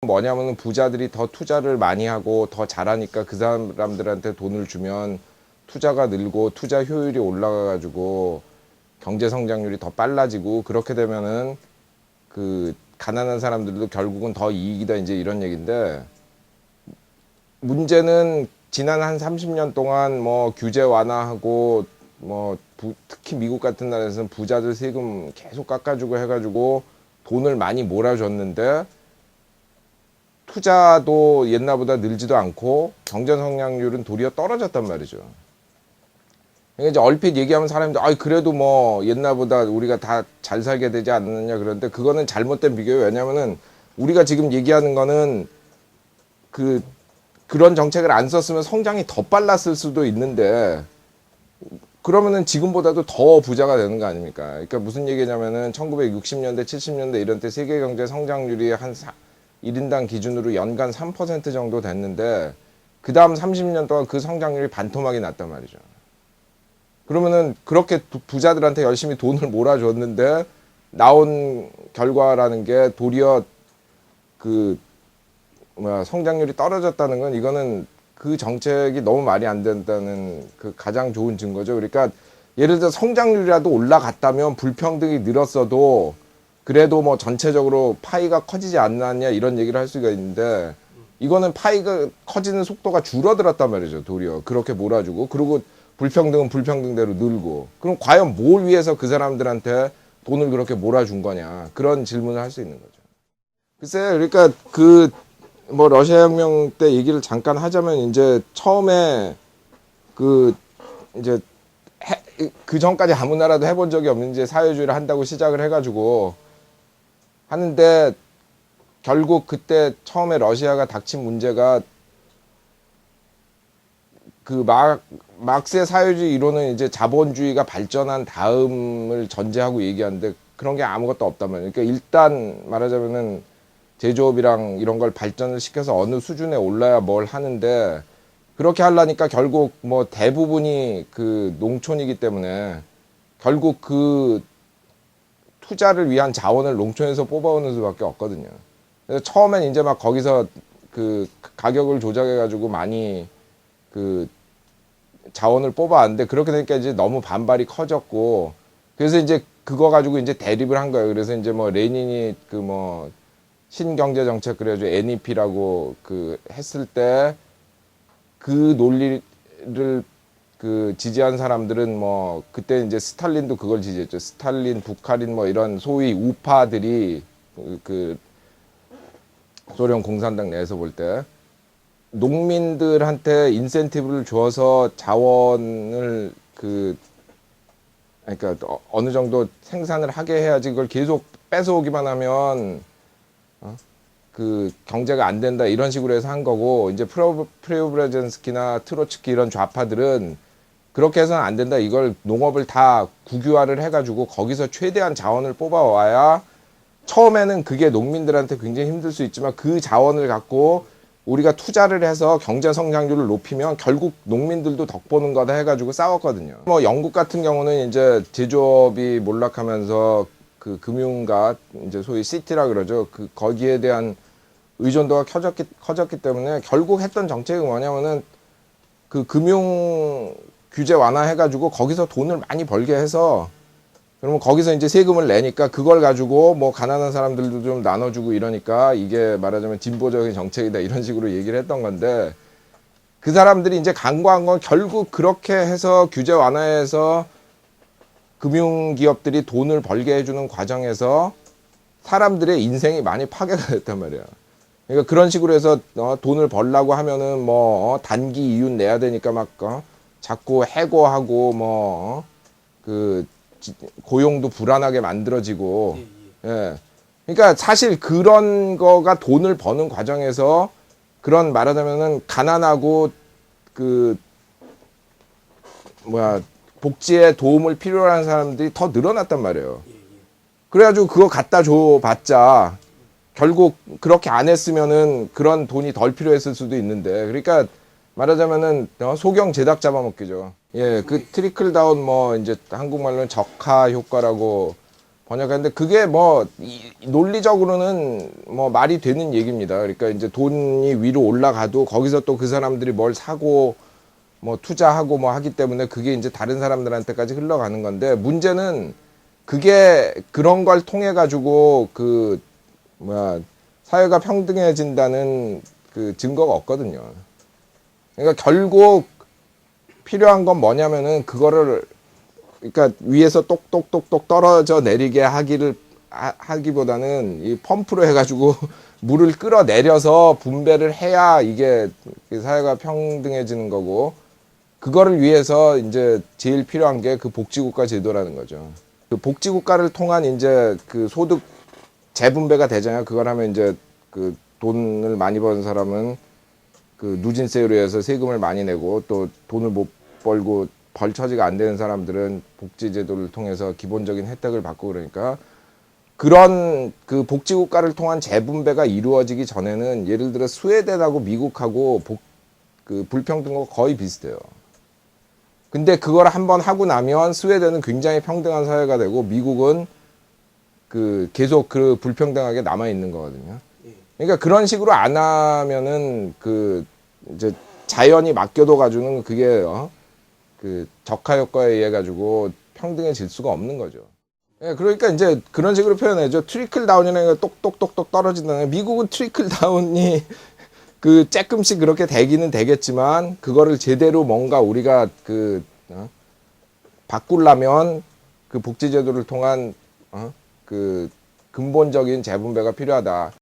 뭐냐면은 부자들이 더 투자를 많이 하고 더 잘하니까 그 사람들한테 돈을 주면 투자가 늘고 투자 효율이 올라가 가지고 경제 성장률이 더 빨라지고 그렇게 되면은 그 가난한 사람들도 결국은 더 이익이다 이제 이런 얘기인데, 문제는 지난 한 30년 동안 뭐 규제 완화하고 뭐 특히 미국 같은 나라에서는 부자들 세금 계속 깎아주고 해가지고 돈을 많이 몰아줬는데 투자도 옛날보다 늘지도 않고 경제 성장률은 도리어 떨어졌단 말이죠. 그러니까 이제 얼핏 얘기하면 사람들 그래도 뭐 옛날보다 우리가 다 잘 살게 되지 않느냐 그런데 그거는 잘못된 비교예요. 왜냐면은 우리가 지금 얘기하는 거는 그런 정책을 안 썼으면 성장이 더 빨랐을 수도 있는데, 그러면은 지금보다도 더 부자가 되는 거 아닙니까? 그러니까 무슨 얘기냐면은 1960년대, 70년대 이런 때 세계 경제 성장률이 한 1인당 기준으로 연간 3% 정도 됐는데 그 다음 30년 동안 그 성장률이 반토막이 났단 말이죠. 그러면은 그렇게 부자들한테 열심히 돈을 몰아줬는데 나온 결과라는 게 도리어 성장률이 떨어졌다는 건, 이거는 그 정책이 너무 말이 안 된다는 그 가장 좋은 증거죠. 그러니까 예를 들어 성장률이라도 올라갔다면 불평등이 늘었어도 그래도 뭐 전체적으로 파이가 커지지 않았냐 이런 얘기를 할 수가 있는데, 이거는 파이가 커지는 속도가 줄어들었단 말이죠. 도리어 그렇게 몰아주고, 그리고 불평등은 불평등대로 늘고, 그럼 과연 뭘 위해서 그 사람들한테 돈을 그렇게 몰아준 거냐, 그런 질문을 할 수 있는 거죠. 글쎄, 그러니까 뭐 러시아 혁명 때 얘기를 잠깐 하자면, 이제 처음에 이제 그 전까지 아무 나라도 해본 적이 없는 이제 사회주의를 한다고 시작을 해가지고 하는데, 결국 그때 처음에 러시아가 닥친 문제가 막스의 사회주의 이론은 이제 자본주의가 발전한 다음을 전제하고 얘기하는데 그런 게 아무것도 없단 말이에요. 그러니까 일단 말하자면은 제조업이랑 이런 걸 발전을 시켜서 어느 수준에 올라야 뭘 하는데, 그렇게 하려니까 결국 뭐 대부분이 농촌이기 때문에 결국 투자를 위한 자원을 농촌에서 뽑아오는 수밖에 없거든요. 그래서 처음엔 이제 막 거기서 가격을 조작해가지고 많이 자원을 뽑아왔는데, 그렇게 되니까 이제 너무 반발이 커졌고, 그래서 이제 그거 가지고 이제 대립을 한 거예요. 그래서 이제 뭐 레닌이 신경제 정책 그래가지고 NEP라고 했을 때 그 논리를 지지한 사람들은 뭐 그때 이제 스탈린도 그걸 지지했죠. 스탈린, 부카린 뭐 이런 소위 우파들이 소련 공산당 내에서 볼 때 농민들한테 인센티브를 줘서 자원을 그러니까 어느 정도 생산을 하게 해야지, 그걸 계속 뺏어오기만 하면 경제가 안 된다 이런 식으로 해서 한 거고, 이제 프레오브라젠스키나 트로츠키 이런 좌파들은 그렇게 해서는 안 된다, 이걸 농업을 다 국유화를 해가지고 거기서 최대한 자원을 뽑아와야, 처음에는 그게 농민들한테 굉장히 힘들 수 있지만 그 자원을 갖고 우리가 투자를 해서 경제 성장률을 높이면 결국 농민들도 덕 보는 거다 해가지고 싸웠거든요. 뭐 영국 같은 경우는 이제 제조업이 몰락하면서 금융가 이제 소위 시티라 그러죠. 거기에 대한 의존도가 커졌기 때문에 결국 했던 정책이 뭐냐면은 금융 규제 완화해가지고 거기서 돈을 많이 벌게 해서, 그러면 거기서 이제 세금을 내니까 그걸 가지고 뭐 가난한 사람들도 좀 나눠주고 이러니까 이게 말하자면 진보적인 정책이다 이런 식으로 얘기를 했던 건데, 그 사람들이 이제 간과한 건 결국 그렇게 해서 규제 완화해서 금융기업들이 돈을 벌게 해주는 과정에서 사람들의 인생이 많이 파괴가 됐단 말이야. 그러니까 그런 식으로 해서 돈을 벌라고 하면은 뭐 단기 이윤 내야 되니까 막 자꾸 해고하고 고용도 불안하게 만들어지고. 예. 그러니까 사실 그런 거가 돈을 버는 과정에서 그런 말하자면은 가난하고 복지에 도움을 필요로 하는 사람들이 더 늘어났단 말이에요. 그래가지고 그거 갖다 줘봤자 결국 그렇게 안 했으면은 그런 돈이 덜 필요했을 수도 있는데, 그러니까 말하자면은 소경 제닭 잡아먹기죠. 예, 트리클 다운 뭐 이제 한국말로는 적하 효과라고 번역하는데 그게 뭐 논리적으로는 뭐 말이 되는 얘기입니다. 그러니까 이제 돈이 위로 올라가도 거기서 또 그 사람들이 뭘 사고 뭐 투자하고 뭐 하기 때문에 그게 이제 다른 사람들한테까지 흘러가는 건데, 문제는 그게 그런 걸 통해 가지고 그 뭐야 사회가 평등해진다는 그 증거가 없거든요. 그러니까 결국 필요한 건 뭐냐면은 그거를, 그러니까 위에서 똑똑똑똑 떨어져 내리게 하기보다는 이 펌프로 해가지고 물을 끌어내려서 분배를 해야 이게 사회가 평등해지는 거고, 그거를 위해서 이제 제일 필요한 게 그 복지국가 제도라는 거죠. 그 복지국가를 통한 이제 그 소득 재분배가 되잖아요. 그걸 하면 이제 그 돈을 많이 버는 사람은 그 누진세로 해서 세금을 많이 내고, 또 돈을 못 벌고 벌 처지가 안 되는 사람들은 복지제도를 통해서 기본적인 혜택을 받고, 그러니까 그런 그 복지국가를 통한 재분배가 이루어지기 전에는 예를 들어 스웨덴하고 미국하고 그 불평등과 거의 비슷해요. 근데 그걸 한번 하고 나면 스웨덴은 굉장히 평등한 사회가 되고 미국은 그 계속 그 불평등하게 남아 있는 거거든요. 그러니까 그런 식으로 안 하면은 그 이제 자연이 맡겨둬 가지고는 그게 그 적화 효과에 의해 가지고 평등해질 수가 없는 거죠. 예, 그러니까 이제 그런 식으로 표현해죠. 트리클 다운이라는 게 똑똑똑똑 떨어진다는. 미국은 트리클 다운이 그 조금씩 그렇게 되기는 되겠지만, 그거를 제대로 뭔가 우리가 그 바꾸려면 그 복지제도를 통한 그 근본적인 재분배가 필요하다.